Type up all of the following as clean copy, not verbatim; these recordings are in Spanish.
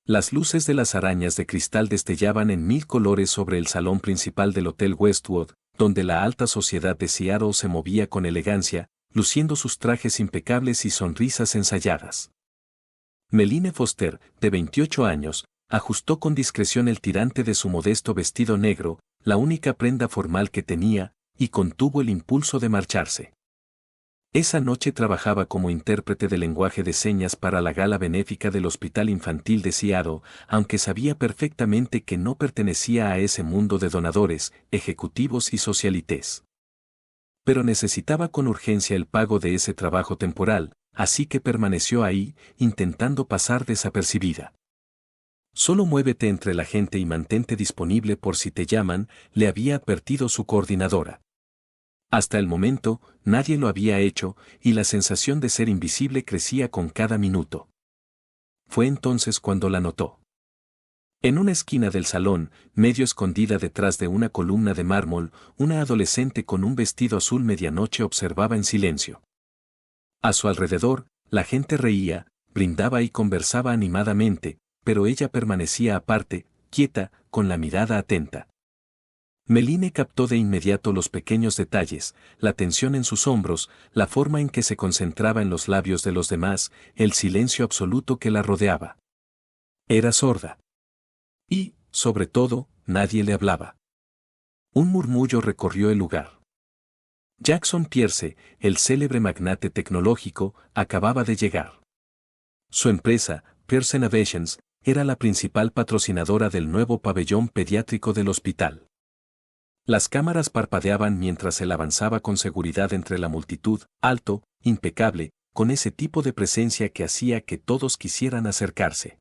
Las luces de las arañas de cristal destellaban en 1000 colores sobre el salón principal del Hotel Westwood, donde la alta sociedad de Seattle se movía con elegancia, luciendo sus trajes impecables y sonrisas ensayadas. Meline Foster, de 28 años, ajustó con discreción el tirante de su modesto vestido negro, la única prenda formal que tenía, y contuvo el impulso de marcharse. Esa noche trabajaba como intérprete de lenguaje de señas para la gala benéfica del Hospital Infantil de Seattle, aunque sabía perfectamente que no pertenecía a ese mundo de donadores, ejecutivos y socialites. Pero necesitaba con urgencia el pago de ese trabajo temporal, así que permaneció ahí, intentando pasar desapercibida. Solo muévete entre la gente y mantente disponible por si te llaman, le había advertido su coordinadora. Hasta el momento, nadie lo había hecho, y la sensación de ser invisible crecía con cada minuto. Fue entonces cuando la notó. En una esquina del salón, medio escondida detrás de una columna de mármol, una adolescente con un vestido azul medianoche observaba en silencio. A su alrededor, la gente reía, brindaba y conversaba animadamente, pero ella permanecía aparte, quieta, con la mirada atenta. Meline captó de inmediato los pequeños detalles, la tensión en sus hombros, la forma en que se concentraba en los labios de los demás, el silencio absoluto que la rodeaba. Era sorda. Y, sobre todo, nadie le hablaba. Un murmullo recorrió el lugar. Jackson Pierce, el célebre magnate tecnológico, acababa de llegar. Su empresa, Pierce Innovations, era la principal patrocinadora del nuevo pabellón pediátrico del hospital. Las cámaras parpadeaban mientras él avanzaba con seguridad entre la multitud, alto, impecable, con ese tipo de presencia que hacía que todos quisieran acercarse.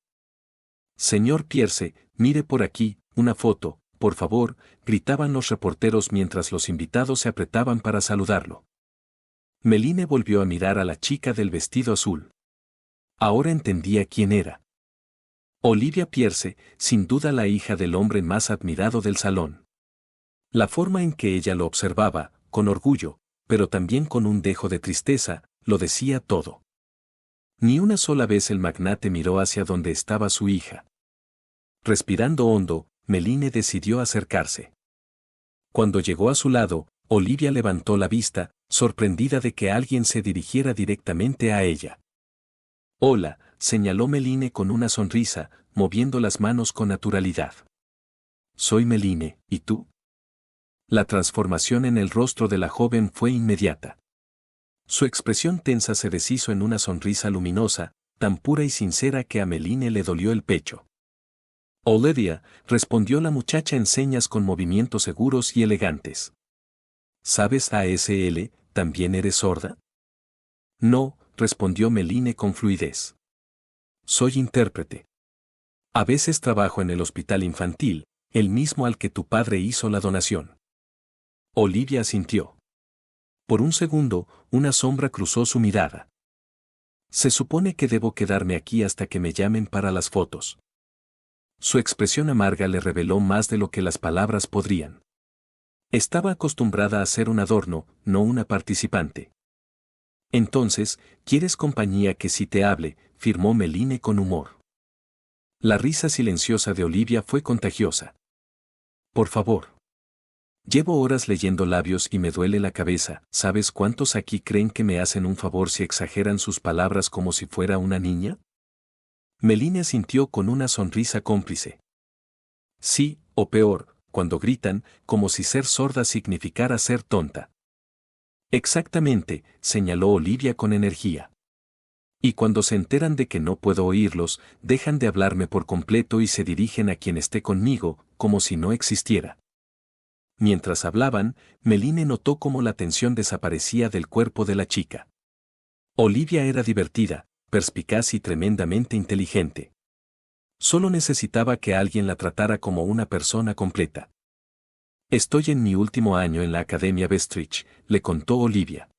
Señor Pierce, mire por aquí, una foto, por favor, gritaban los reporteros mientras los invitados se apretaban para saludarlo. Meline volvió a mirar a la chica del vestido azul. Ahora entendía quién era. Olivia Pierce, sin duda la hija del hombre más admirado del salón. La forma en que ella lo observaba, con orgullo, pero también con un dejo de tristeza, lo decía todo. Ni una sola vez el magnate miró hacia donde estaba su hija. Respirando hondo, Meline decidió acercarse. Cuando llegó a su lado, Olivia levantó la vista, sorprendida de que alguien se dirigiera directamente a ella. Hola, señaló Meline con una sonrisa, moviendo las manos con naturalidad. Soy Meline, ¿y tú? La transformación en el rostro de la joven fue inmediata. Su expresión tensa se deshizo en una sonrisa luminosa, tan pura y sincera que a Meline le dolió el pecho. Olivia, respondió la muchacha en señas con movimientos seguros y elegantes. ¿Sabes ASL, también eres sorda? No, respondió Meline con fluidez. Soy intérprete. A veces trabajo en el hospital infantil, el mismo al que tu padre hizo la donación. Olivia asintió. Por un segundo, una sombra cruzó su mirada. Se supone que debo quedarme aquí hasta que me llamen para las fotos. Su expresión amarga le reveló más de lo que las palabras podrían. Estaba acostumbrada a ser un adorno, no una participante. Entonces, ¿quieres compañía que sí te hable?, afirmó Meline con humor. La risa silenciosa de Olivia fue contagiosa. Por favor. Llevo horas leyendo labios y me duele la cabeza. ¿Sabes cuántos aquí creen que me hacen un favor si exageran sus palabras como si fuera una niña? Meline asintió con una sonrisa cómplice. Sí, o peor, cuando gritan, como si ser sorda significara ser tonta. Exactamente, señaló Olivia con energía. Y cuando se enteran de que no puedo oírlos, dejan de hablarme por completo y se dirigen a quien esté conmigo, como si no existiera. Mientras hablaban, Meline notó cómo la tensión desaparecía del cuerpo de la chica. Olivia era divertida, perspicaz y tremendamente inteligente. Solo necesitaba que alguien la tratara como una persona completa. Estoy en mi último año en la Academia Bestridge, le contó Olivia.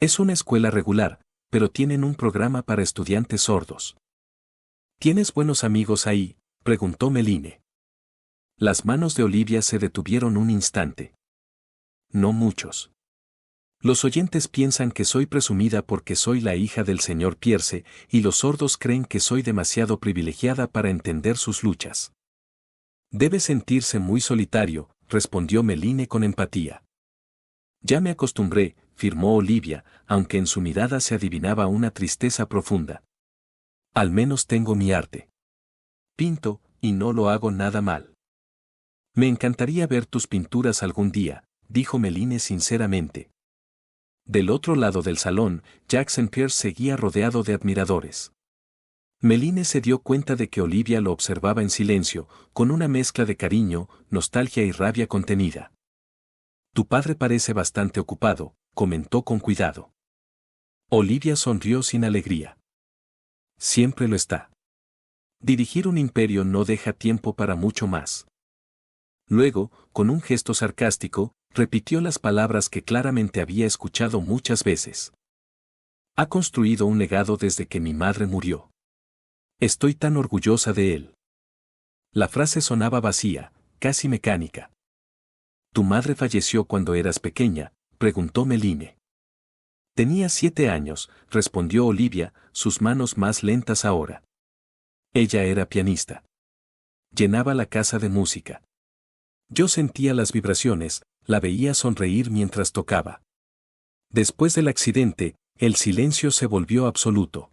Es una escuela regular, pero tienen un programa para estudiantes sordos. ¿Tienes buenos amigos ahí?, preguntó Meline. Las manos de Olivia se detuvieron un instante. No muchos. Los oyentes piensan que soy presumida porque soy la hija del señor Pierce, y los sordos creen que soy demasiado privilegiada para entender sus luchas. Debe sentirse muy solitario, respondió Meline con empatía. Ya me acostumbré, afirmó Olivia, aunque en su mirada se adivinaba una tristeza profunda. Al menos tengo mi arte. Pinto, y no lo hago nada mal. Me encantaría ver tus pinturas algún día, dijo Meline sinceramente. Del otro lado del salón, Jackson Pierce seguía rodeado de admiradores. Meline se dio cuenta de que Olivia lo observaba en silencio, con una mezcla de cariño, nostalgia y rabia contenida. Tu padre parece bastante ocupado, comentó con cuidado. Olivia sonrió sin alegría. Siempre lo está. Dirigir un imperio no deja tiempo para mucho más. Luego, con un gesto sarcástico, repitió las palabras que claramente había escuchado muchas veces. Ha construido un legado desde que mi madre murió. Estoy tan orgullosa de él. La frase sonaba vacía, casi mecánica. ¿Tu madre falleció cuando eras pequeña?, preguntó Meline. Tenía 7 años, respondió Olivia, sus manos más lentas ahora. Ella era pianista. Llenaba la casa de música. Yo sentía las vibraciones, la veía sonreír mientras tocaba. Después del accidente, el silencio se volvió absoluto.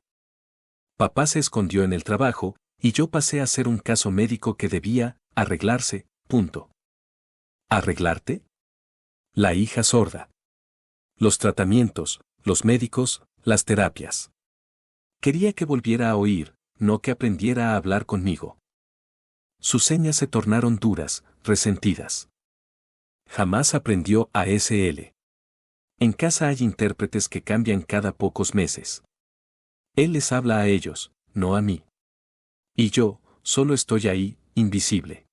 Papá se escondió en el trabajo, y yo pasé a ser un caso médico que debía arreglarse, punto. ¿Arreglarte? La hija sorda. Los tratamientos, los médicos, las terapias. Quería que volviera a oír, no que aprendiera a hablar conmigo. Sus señas se tornaron duras, resentidas. Jamás aprendió ASL. En casa hay intérpretes que cambian cada pocos meses. Él les habla a ellos, no a mí. Y yo, solo estoy ahí, invisible.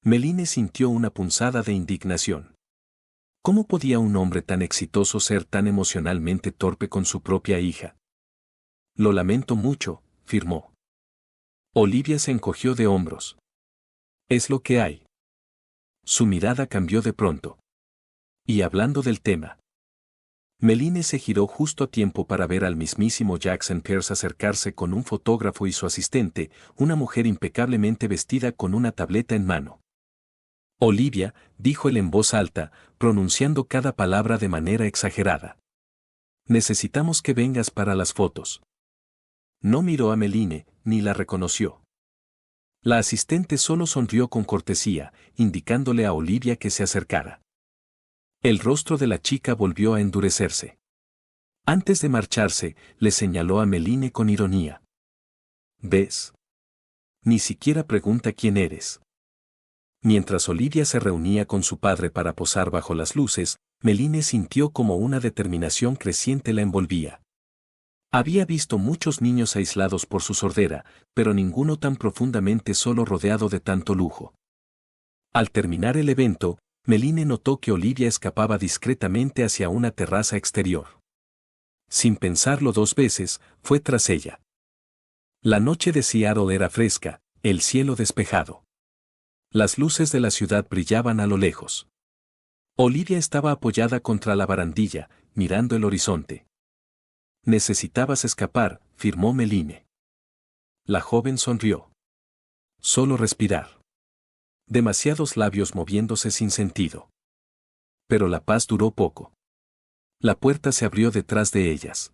Meline sintió una punzada de indignación. ¿Cómo podía un hombre tan exitoso ser tan emocionalmente torpe con su propia hija? Lo lamento mucho, afirmó. Olivia se encogió de hombros. Es lo que hay. Su mirada cambió de pronto. Y hablando del tema. Meline se giró justo a tiempo para ver al mismísimo Jackson Pierce acercarse con un fotógrafo y su asistente, una mujer impecablemente vestida con una tableta en mano. Olivia, dijo él en voz alta, pronunciando cada palabra de manera exagerada. Necesitamos que vengas para las fotos. No miró a Meline, ni la reconoció. La asistente solo sonrió con cortesía, indicándole a Olivia que se acercara. El rostro de la chica volvió a endurecerse. Antes de marcharse, le señaló a Meline con ironía. ¿Ves? Ni siquiera pregunta quién eres. Mientras Olivia se reunía con su padre para posar bajo las luces, Meline sintió como una determinación creciente la envolvía. Había visto muchos niños aislados por su sordera, pero ninguno tan profundamente solo rodeado de tanto lujo. Al terminar el evento, Meline notó que Olivia escapaba discretamente hacia una terraza exterior. Sin pensarlo 2 veces, fue tras ella. La noche de Seattle era fresca, el cielo despejado. Las luces de la ciudad brillaban a lo lejos. Olivia estaba apoyada contra la barandilla, mirando el horizonte. Necesitabas escapar, afirmó Meline. La joven sonrió. Solo respirar. Demasiados labios moviéndose sin sentido. Pero la paz duró poco. La puerta se abrió detrás de ellas.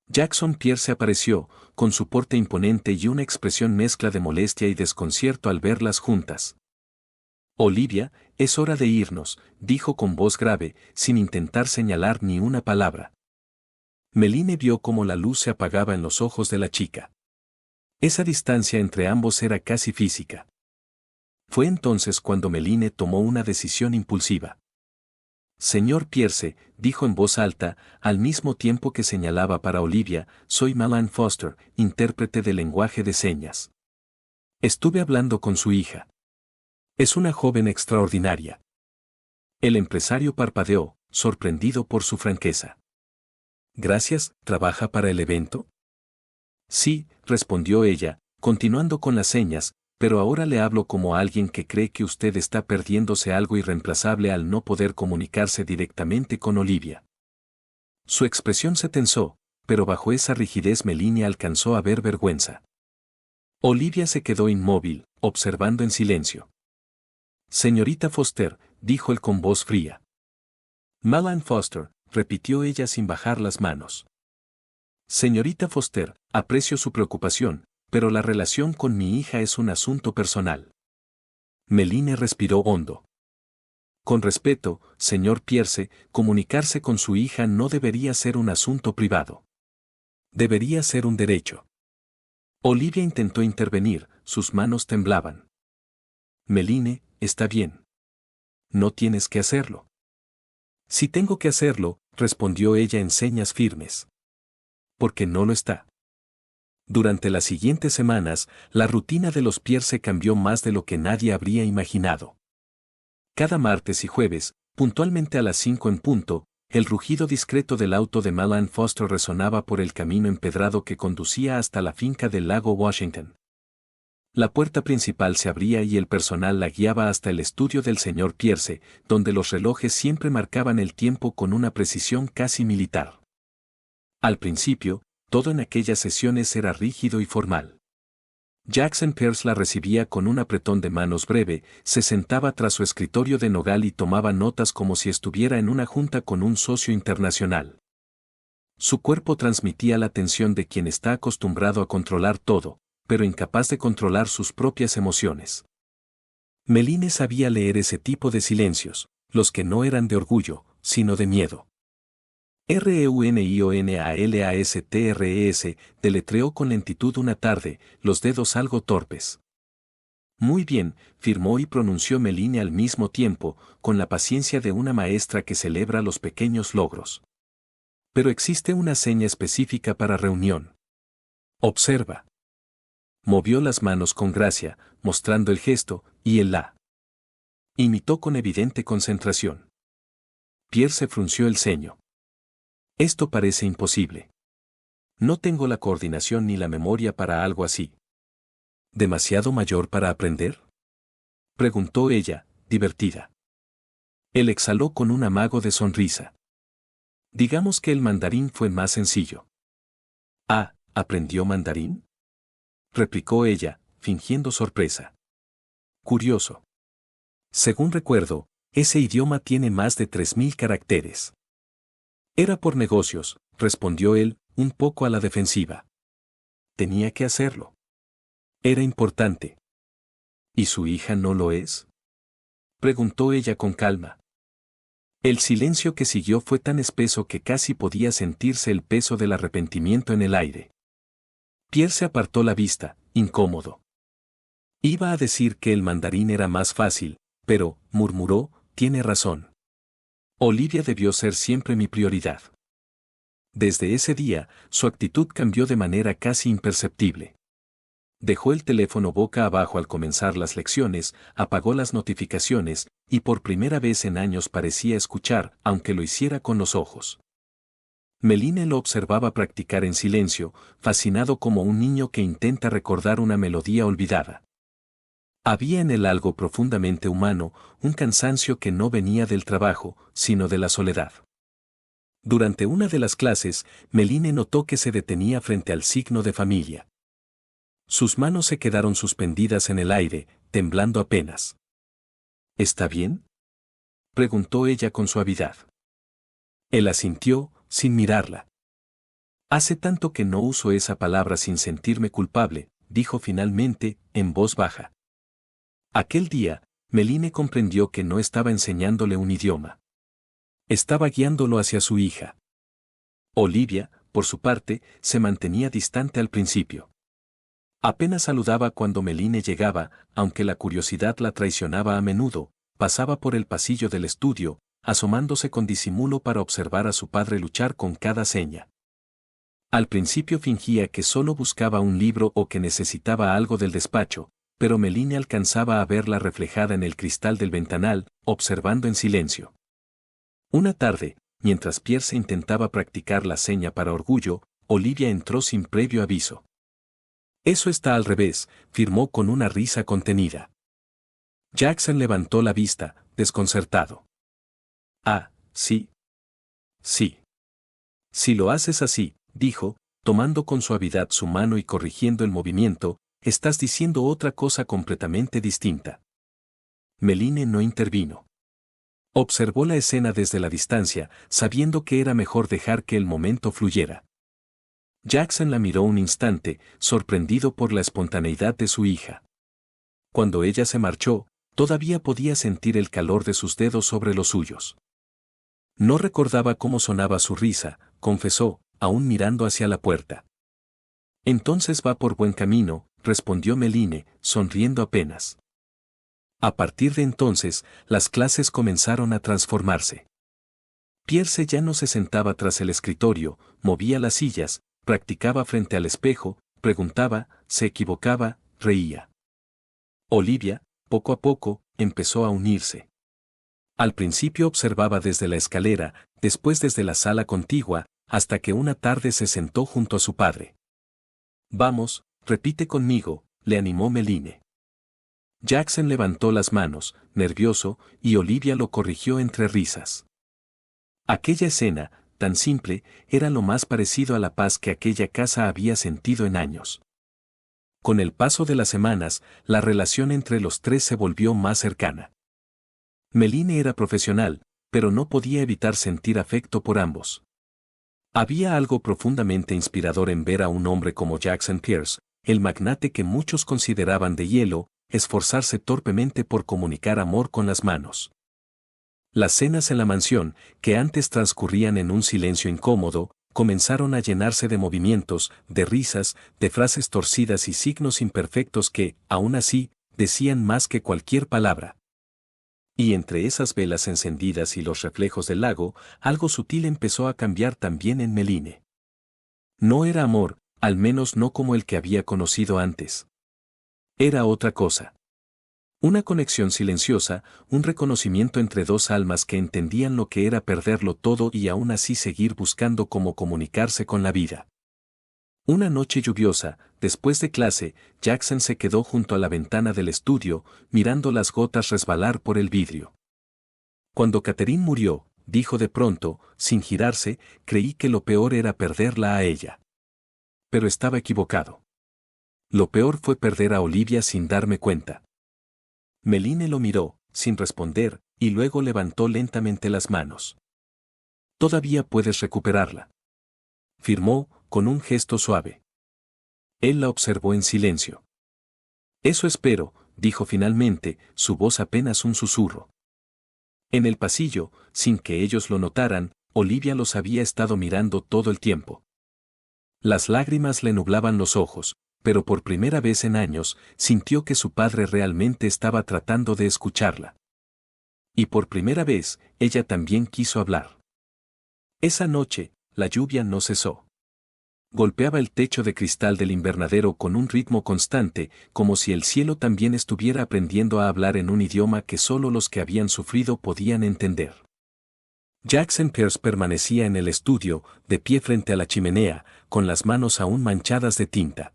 Jackson Pierce apareció, con su porte imponente y una expresión mezcla de molestia y desconcierto al verlas juntas. Olivia, es hora de irnos, dijo con voz grave, sin intentar señalar ni una palabra. Meline vio cómo la luz se apagaba en los ojos de la chica. Esa distancia entre ambos era casi física. Fue entonces cuando Meline tomó una decisión impulsiva. Señor Pierce, dijo en voz alta, al mismo tiempo que señalaba para Olivia, soy Meline Foster, intérprete de lenguaje de señas. Estuve hablando con su hija. Es una joven extraordinaria. El empresario parpadeó, sorprendido por su franqueza. Gracias, ¿trabaja para el evento? Sí, respondió ella, continuando con las señas, pero ahora le hablo como a alguien que cree que usted está perdiéndose algo irreemplazable al no poder comunicarse directamente con Olivia. Su expresión se tensó, pero bajo esa rigidez Melanie alcanzó a ver vergüenza. Olivia se quedó inmóvil, observando en silencio. Señorita Foster, dijo él con voz fría. Malan Foster, repitió ella sin bajar las manos. Señorita Foster, aprecio su preocupación, pero la relación con mi hija es un asunto personal. Melanie respiró hondo. Con respeto, señor Pierce, comunicarse con su hija no debería ser un asunto privado. Debería ser un derecho. Olivia intentó intervenir, sus manos temblaban. Melanie, está bien. No tienes que hacerlo. Si tengo que hacerlo, respondió ella en señas firmes. Porque no lo está. Durante las siguientes semanas, la rutina de los Pierce cambió más de lo que nadie habría imaginado. Cada martes y jueves, puntualmente a las 5 en punto, el rugido discreto del auto de Malan Foster resonaba por el camino empedrado que conducía hasta la finca del lago Washington. La puerta principal se abría y el personal la guiaba hasta el estudio del señor Pierce, donde los relojes siempre marcaban el tiempo con una precisión casi militar. Al principio, todo en aquellas sesiones era rígido y formal. Jackson Peirce la recibía con un apretón de manos breve, se sentaba tras su escritorio de nogal y tomaba notas como si estuviera en una junta con un socio internacional. Su cuerpo transmitía la tensión de quien está acostumbrado a controlar todo, pero incapaz de controlar sus propias emociones. Melanie sabía leer ese tipo de silencios, los que no eran de orgullo, sino de miedo. REUNIONALASTRES, deletreó con lentitud una tarde, los dedos algo torpes. Muy bien, firmó y pronunció Melanie al mismo tiempo, con la paciencia de una maestra que celebra los pequeños logros. Pero existe una seña específica para reunión. Observa. Movió las manos con gracia, mostrando el gesto, y el la. Imitó con evidente concentración. Pierce frunció el ceño. Esto parece imposible. No tengo la coordinación ni la memoria para algo así. ¿Demasiado mayor para aprender? Preguntó ella, divertida. Él exhaló con un amago de sonrisa. Digamos que el mandarín fue más sencillo. Ah, ¿aprendió mandarín? Replicó ella, fingiendo sorpresa. Curioso. Según recuerdo, ese idioma tiene más de 3000 caracteres. Era por negocios, respondió él, un poco a la defensiva. Tenía que hacerlo. Era importante. ¿Y su hija no lo es? Preguntó ella con calma. El silencio que siguió fue tan espeso que casi podía sentirse el peso del arrepentimiento en el aire. Pierre se apartó la vista, incómodo. Iba a decir que el mandarín era más fácil, pero, murmuró, tiene razón. Olivia debió ser siempre mi prioridad. Desde ese día, su actitud cambió de manera casi imperceptible. Dejó el teléfono boca abajo al comenzar las lecciones, apagó las notificaciones, y por primera vez en años parecía escuchar, aunque lo hiciera con los ojos. Melanie lo observaba practicar en silencio, fascinado como un niño que intenta recordar una melodía olvidada. Había en él algo profundamente humano, un cansancio que no venía del trabajo, sino de la soledad. Durante una de las clases, Melanie notó que se detenía frente al signo de familia. Sus manos se quedaron suspendidas en el aire, temblando apenas. ¿Está bien?, preguntó ella con suavidad. Él asintió, sin mirarla. Hace tanto que no uso esa palabra sin sentirme culpable, dijo finalmente, en voz baja. Aquel día, Melanie comprendió que no estaba enseñándole un idioma. Estaba guiándolo hacia su hija. Olivia, por su parte, se mantenía distante al principio. Apenas saludaba cuando Melanie llegaba, aunque la curiosidad la traicionaba a menudo, pasaba por el pasillo del estudio, asomándose con disimulo para observar a su padre luchar con cada seña. Al principio fingía que solo buscaba un libro o que necesitaba algo del despacho, pero Melanie alcanzaba a verla reflejada en el cristal del ventanal, observando en silencio. Una tarde, mientras Pierce intentaba practicar la seña para orgullo, Olivia entró sin previo aviso. Eso está al revés, firmó con una risa contenida. Jackson levantó la vista, desconcertado. Ah, sí. Sí. Si lo haces así, dijo, tomando con suavidad su mano y corrigiendo el movimiento, estás diciendo otra cosa completamente distinta. Meline no intervino. Observó la escena desde la distancia, sabiendo que era mejor dejar que el momento fluyera. Jackson la miró un instante, sorprendido por la espontaneidad de su hija. Cuando ella se marchó, todavía podía sentir el calor de sus dedos sobre los suyos. No recordaba cómo sonaba su risa, confesó, aún mirando hacia la puerta. Entonces va por buen camino, respondió Meline, sonriendo apenas. A partir de entonces, las clases comenzaron a transformarse. Pierce ya no se sentaba tras el escritorio, movía las sillas, practicaba frente al espejo, preguntaba, se equivocaba, reía. Olivia, poco a poco, empezó a unirse. Al principio observaba desde la escalera, después desde la sala contigua, hasta que una tarde se sentó junto a su padre. Vamos, repite conmigo, le animó Meline. Jackson levantó las manos, nervioso, y Olivia lo corrigió entre risas. Aquella escena, tan simple, era lo más parecido a la paz que aquella casa había sentido en años. Con el paso de las semanas, la relación entre los tres se volvió más cercana. Meline era profesional, pero no podía evitar sentir afecto por ambos. Había algo profundamente inspirador en ver a un hombre como Jackson Pierce, el magnate que muchos consideraban de hielo, esforzarse torpemente por comunicar amor con las manos. Las cenas en la mansión, que antes transcurrían en un silencio incómodo, comenzaron a llenarse de movimientos, de risas, de frases torcidas y signos imperfectos que, aún así, decían más que cualquier palabra. Y entre esas velas encendidas y los reflejos del lago, algo sutil empezó a cambiar también en Meline. No era amor, al menos no como el que había conocido antes. Era otra cosa. Una conexión silenciosa, un reconocimiento entre dos almas que entendían lo que era perderlo todo y aún así seguir buscando cómo comunicarse con la vida. Una noche lluviosa, después de clase, Jackson se quedó junto a la ventana del estudio, mirando las gotas resbalar por el vidrio. Cuando Catherine murió, dijo de pronto, sin girarse, creí que lo peor era perderla a ella. Pero estaba equivocado. Lo peor fue perder a Olivia sin darme cuenta. Meline lo miró, sin responder, y luego levantó lentamente las manos. Todavía puedes recuperarla. Firmó, con un gesto suave. Él la observó en silencio. Eso espero, dijo finalmente, su voz apenas un susurro. En el pasillo, sin que ellos lo notaran, Olivia los había estado mirando todo el tiempo. Las lágrimas le nublaban los ojos, pero por primera vez en años, sintió que su padre realmente estaba tratando de escucharla. Y por primera vez, ella también quiso hablar. Esa noche, la lluvia no cesó. Golpeaba el techo de cristal del invernadero con un ritmo constante, como si el cielo también estuviera aprendiendo a hablar en un idioma que solo los que habían sufrido podían entender. Jackson Pierce permanecía en el estudio, de pie frente a la chimenea, con las manos aún manchadas de tinta.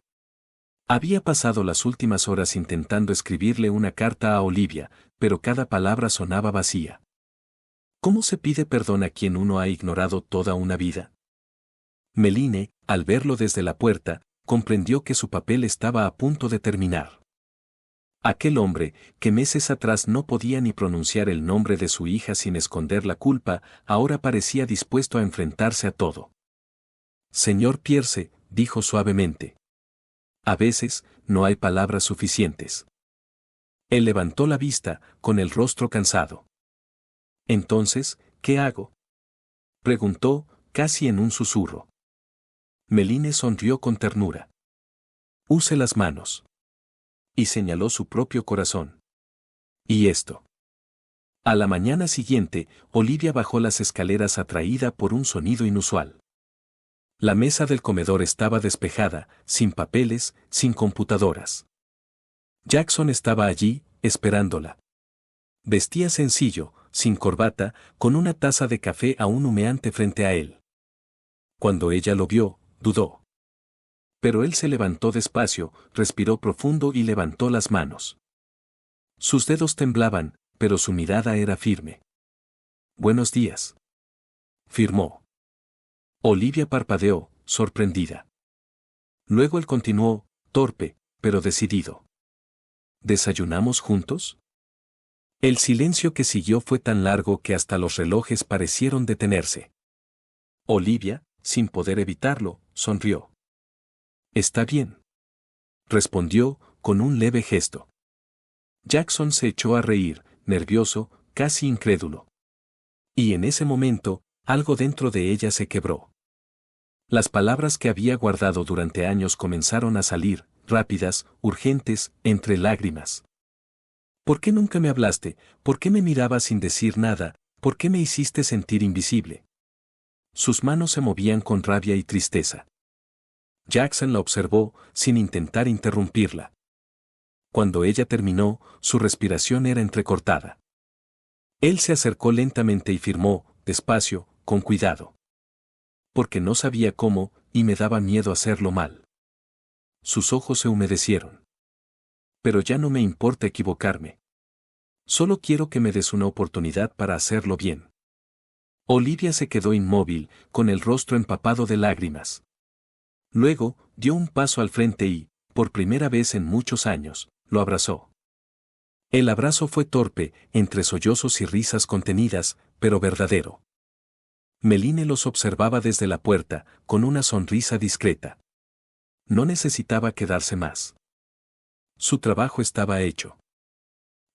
Había pasado las últimas horas intentando escribirle una carta a Olivia, pero cada palabra sonaba vacía. ¿Cómo se pide perdón a quien uno ha ignorado toda una vida? Meline, al verlo desde la puerta, comprendió que su papel estaba a punto de terminar. Aquel hombre, que meses atrás no podía ni pronunciar el nombre de su hija sin esconder la culpa, ahora parecía dispuesto a enfrentarse a todo. Señor Pierce, dijo suavemente. A veces, no hay palabras suficientes. Él levantó la vista, con el rostro cansado. Entonces, ¿qué hago? Preguntó, casi en un susurro. Meline sonrió con ternura. Use las manos. Y señaló su propio corazón. ¿Y esto? A la mañana siguiente, Olivia bajó las escaleras atraída por un sonido inusual. La mesa del comedor estaba despejada, sin papeles, sin computadoras. Jackson estaba allí, esperándola. Vestía sencillo, sin corbata, con una taza de café aún humeante frente a él. Cuando ella lo vio, dudó. Pero él se levantó despacio, respiró profundo y levantó las manos. Sus dedos temblaban, pero su mirada era firme. Buenos días. Firmó. Olivia parpadeó, sorprendida. Luego él continuó, torpe, pero decidido. ¿Desayunamos juntos? El silencio que siguió fue tan largo que hasta los relojes parecieron detenerse. Olivia, sin poder evitarlo, sonrió. Está bien. Respondió, con un leve gesto. Jackson se echó a reír, nervioso, casi incrédulo. Y en ese momento, algo dentro de ella se quebró. Las palabras que había guardado durante años comenzaron a salir, rápidas, urgentes, entre lágrimas. ¿Por qué nunca me hablaste? ¿Por qué me mirabas sin decir nada? ¿Por qué me hiciste sentir invisible? Sus manos se movían con rabia y tristeza. Jackson la observó, sin intentar interrumpirla. Cuando ella terminó, su respiración era entrecortada. Él se acercó lentamente y firmó, despacio, con cuidado. Porque no sabía cómo, y me daba miedo hacerlo mal. Sus ojos se humedecieron. Pero ya no me importa equivocarme. Solo quiero que me des una oportunidad para hacerlo bien. Olivia se quedó inmóvil, con el rostro empapado de lágrimas. Luego, dio un paso al frente y, por primera vez en muchos años, lo abrazó. El abrazo fue torpe, entre sollozos y risas contenidas, pero verdadero. Meline los observaba desde la puerta, con una sonrisa discreta. No necesitaba quedarse más. Su trabajo estaba hecho.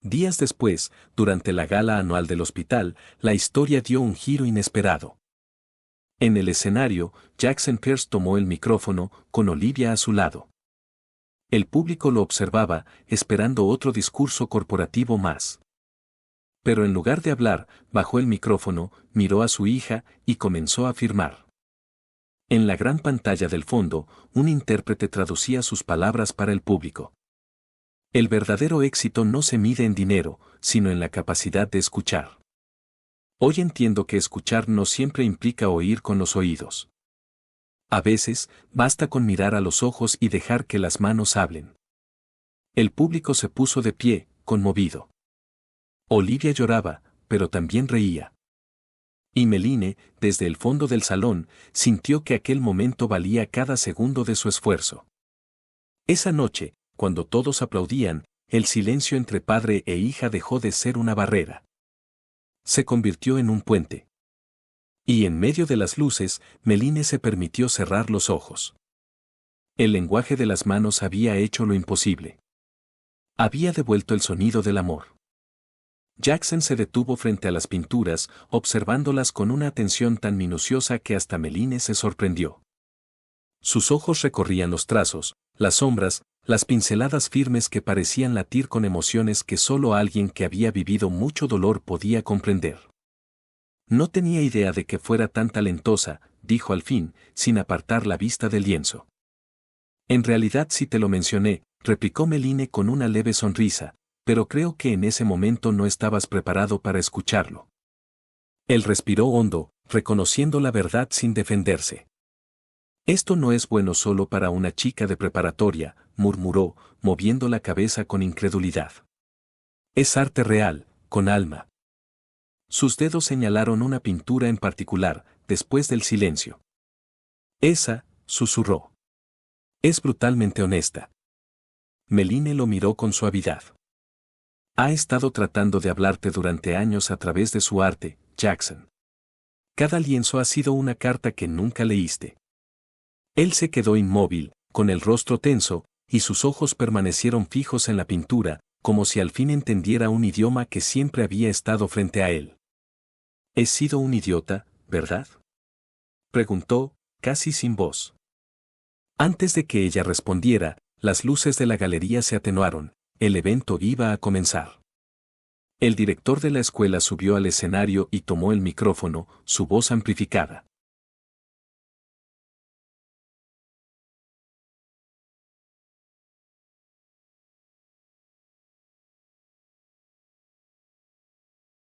Días después, durante la gala anual del hospital, la historia dio un giro inesperado. En el escenario, Jackson Pierce tomó el micrófono, con Olivia a su lado. El público lo observaba, esperando otro discurso corporativo más. Pero en lugar de hablar, bajó el micrófono, miró a su hija y comenzó a afirmar. En la gran pantalla del fondo, un intérprete traducía sus palabras para el público. El verdadero éxito no se mide en dinero, sino en la capacidad de escuchar. Hoy entiendo que escuchar no siempre implica oír con los oídos. A veces, basta con mirar a los ojos y dejar que las manos hablen. El público se puso de pie, conmovido. Olivia lloraba, pero también reía. Y Meline, desde el fondo del salón, sintió que aquel momento valía cada segundo de su esfuerzo. Esa noche, cuando todos aplaudían, el silencio entre padre e hija dejó de ser una barrera. Se convirtió en un puente. Y en medio de las luces, Meline se permitió cerrar los ojos. El lenguaje de las manos había hecho lo imposible. Había devuelto el sonido del amor. Jackson se detuvo frente a las pinturas, observándolas con una atención tan minuciosa que hasta Meline se sorprendió. Sus ojos recorrían los trazos, las sombras, las pinceladas firmes que parecían latir con emociones que solo alguien que había vivido mucho dolor podía comprender. No tenía idea de que fuera tan talentosa, dijo al fin, sin apartar la vista del lienzo. En realidad sí te lo mencioné, replicó Meline con una leve sonrisa, pero creo que en ese momento no estabas preparado para escucharlo. Él respiró hondo, reconociendo la verdad sin defenderse. Esto no es bueno solo para una chica de preparatoria, murmuró, moviendo la cabeza con incredulidad. Es arte real, con alma. Sus dedos señalaron una pintura en particular, después del silencio. Esa, susurró. Es brutalmente honesta. Meline lo miró con suavidad. Ha estado tratando de hablarte durante años a través de su arte, Jackson. Cada lienzo ha sido una carta que nunca leíste. Él se quedó inmóvil, con el rostro tenso, y sus ojos permanecieron fijos en la pintura, como si al fin entendiera un idioma que siempre había estado frente a él. He sido un idiota, ¿verdad? Preguntó, casi sin voz. Antes de que ella respondiera, las luces de la galería se atenuaron, el evento iba a comenzar. El director de la escuela subió al escenario y tomó el micrófono, su voz amplificada.